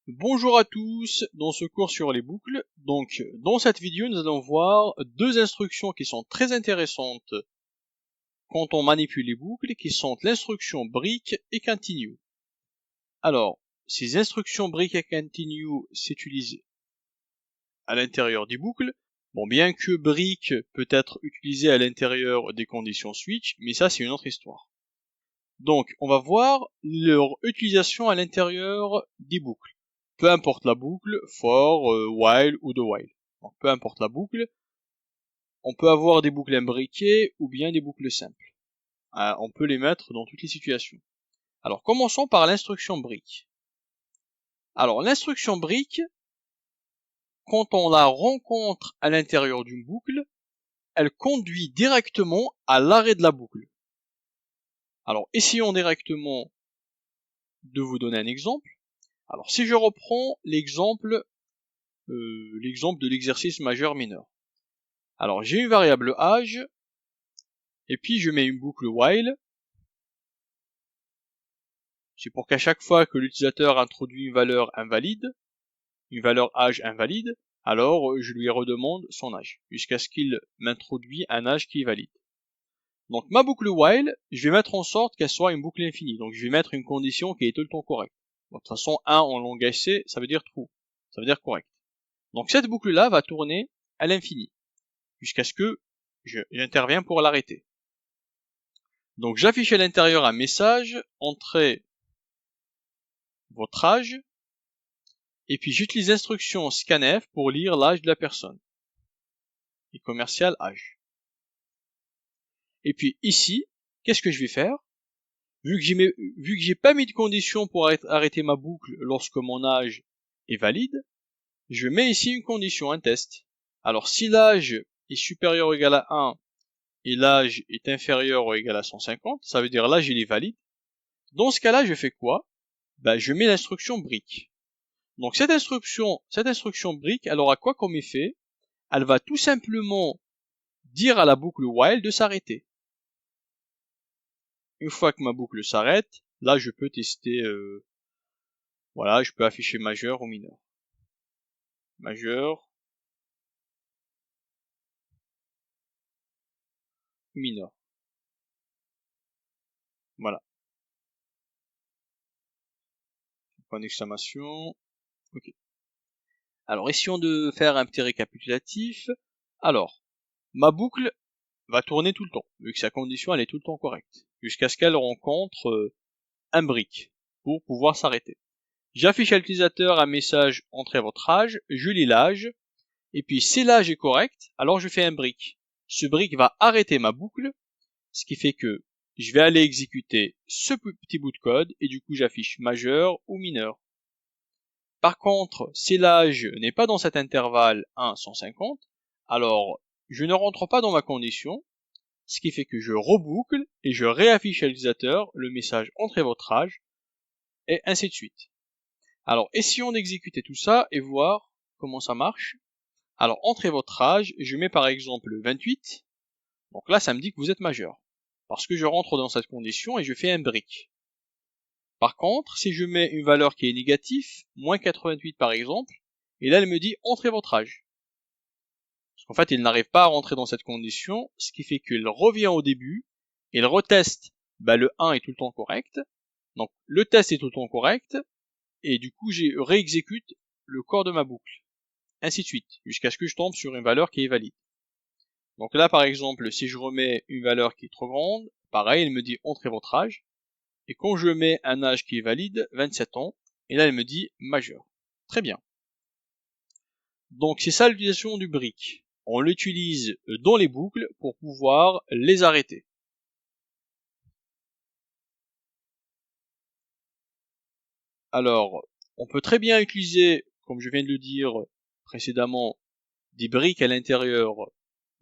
Bonjour à tous, dans ce cours sur les boucles. Donc, dans cette vidéo, nous allons voir deux instructions qui sont très intéressantes quand on manipule les boucles, qui sont l'instruction break et continue. Alors, ces instructions break et continue s'utilisent à l'intérieur des boucles. Bon, bien que break peut être utilisé à l'intérieur des conditions switch, mais ça c'est une autre histoire. Donc, on va voir leur utilisation à l'intérieur des boucles. Peu importe la boucle, for, while ou do while. Donc, peu importe la boucle, on peut avoir des boucles imbriquées ou bien des boucles simples. On peut les mettre dans toutes les situations. Alors, commençons par l'instruction break. Alors, l'instruction break, quand on la rencontre à l'intérieur d'une boucle, elle conduit directement à l'arrêt de la boucle. Alors, essayons directement de vous donner un exemple. Alors, si je reprends l'exemple de l'exercice majeur-mineur. Alors, j'ai une variable âge, et puis je mets une boucle while. C'est pour qu'à chaque fois que l'utilisateur introduit une valeur invalide, une valeur âge invalide, alors je lui redemande son âge, jusqu'à ce qu'il m'introduise un âge qui est valide. Donc ma boucle while, je vais mettre en sorte qu'elle soit une boucle infinie. Donc je vais mettre une condition qui est tout le temps correcte. De toute façon, 1 en langage C, ça veut dire true, ça veut dire correct. Donc cette boucle-là va tourner à l'infini, jusqu'à ce que j'interviens pour l'arrêter. Donc j'affiche à l'intérieur un message, entrez votre âge, et puis j'utilise l'instruction scanf pour lire l'âge de la personne. Et commercial âge. Et puis ici, qu'est-ce que je vais faire? Vu que j'ai pas mis de condition pour arrêter ma boucle lorsque mon âge est valide, je mets ici une condition, un test. Alors si l'âge est supérieur ou égal à 1 et l'âge est inférieur ou égal à 150, ça veut dire l'âge il est valide. Dans ce cas-là, je fais quoi? Je mets l'instruction break. Donc cette instruction break, elle aura quoi comme effet? Elle va tout simplement dire à la boucle while de s'arrêter. Une fois que ma boucle s'arrête, là je peux tester, voilà, je peux afficher majeur ou mineur. Majeur, mineur. Voilà. Point d'exclamation. Ok. Alors, essayons de faire un petit récapitulatif. Alors, ma boucle va tourner tout le temps, vu que sa condition elle est tout le temps correcte, jusqu'à ce qu'elle rencontre un break pour pouvoir s'arrêter. J'affiche à l'utilisateur un message entrez votre âge, je lis l'âge, et puis si l'âge est correct, alors je fais un break. Ce break va arrêter ma boucle, ce qui fait que je vais aller exécuter ce petit bout de code, et du coup j'affiche majeur ou mineur. Par contre, si l'âge n'est pas dans cet intervalle 1-150, alors je ne rentre pas dans ma condition, ce qui fait que je reboucle et je réaffiche à l'utilisateur le message entrez votre âge, et ainsi de suite. Alors, essayons d'exécuter tout ça et voir comment ça marche. Alors, entrez votre âge, je mets par exemple 28. Donc là, ça me dit que vous êtes majeur. Parce que je rentre dans cette condition et je fais un break. Par contre, si je mets une valeur qui est négative, moins 88 par exemple, et là, elle me dit entrez votre âge. Parce qu'en fait, il n'arrive pas à rentrer dans cette condition, ce qui fait qu'il revient au début, il reteste, le 1 est tout le temps correct. Donc, le test est tout le temps correct, et du coup, je réexécute le corps de ma boucle. Ainsi de suite, jusqu'à ce que je tombe sur une valeur qui est valide. Donc là, par exemple, si je remets une valeur qui est trop grande, pareil, elle me dit entrez votre âge. Et quand je mets un âge qui est valide, 27 ans, et là, elle me dit majeur. Très bien. Donc c'est ça l'utilisation du break. On l'utilise dans les boucles pour pouvoir les arrêter. Alors, on peut très bien utiliser, comme je viens de le dire précédemment, des briques à l'intérieur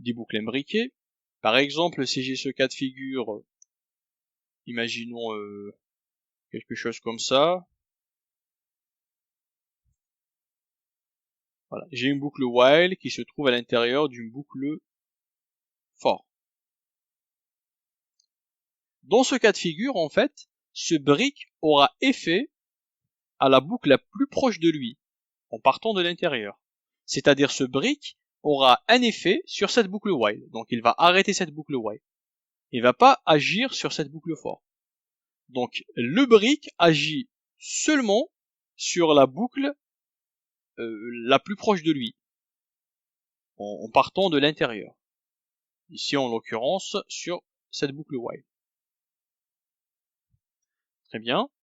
des boucles imbriquées. Par exemple, si j'ai ce cas de figure, imaginons quelque chose comme ça. Voilà, j'ai une boucle while qui se trouve à l'intérieur d'une boucle for. Dans ce cas de figure, en fait, ce break aura effet à la boucle la plus proche de lui, en partant de l'intérieur. C'est-à-dire ce brick aura un effet sur cette boucle while. Donc il va arrêter cette boucle while. Il va pas agir sur cette boucle for. Donc le brick agit seulement sur la boucle la plus proche de lui, en partant de l'intérieur. Ici en l'occurrence sur cette boucle while. Très bien.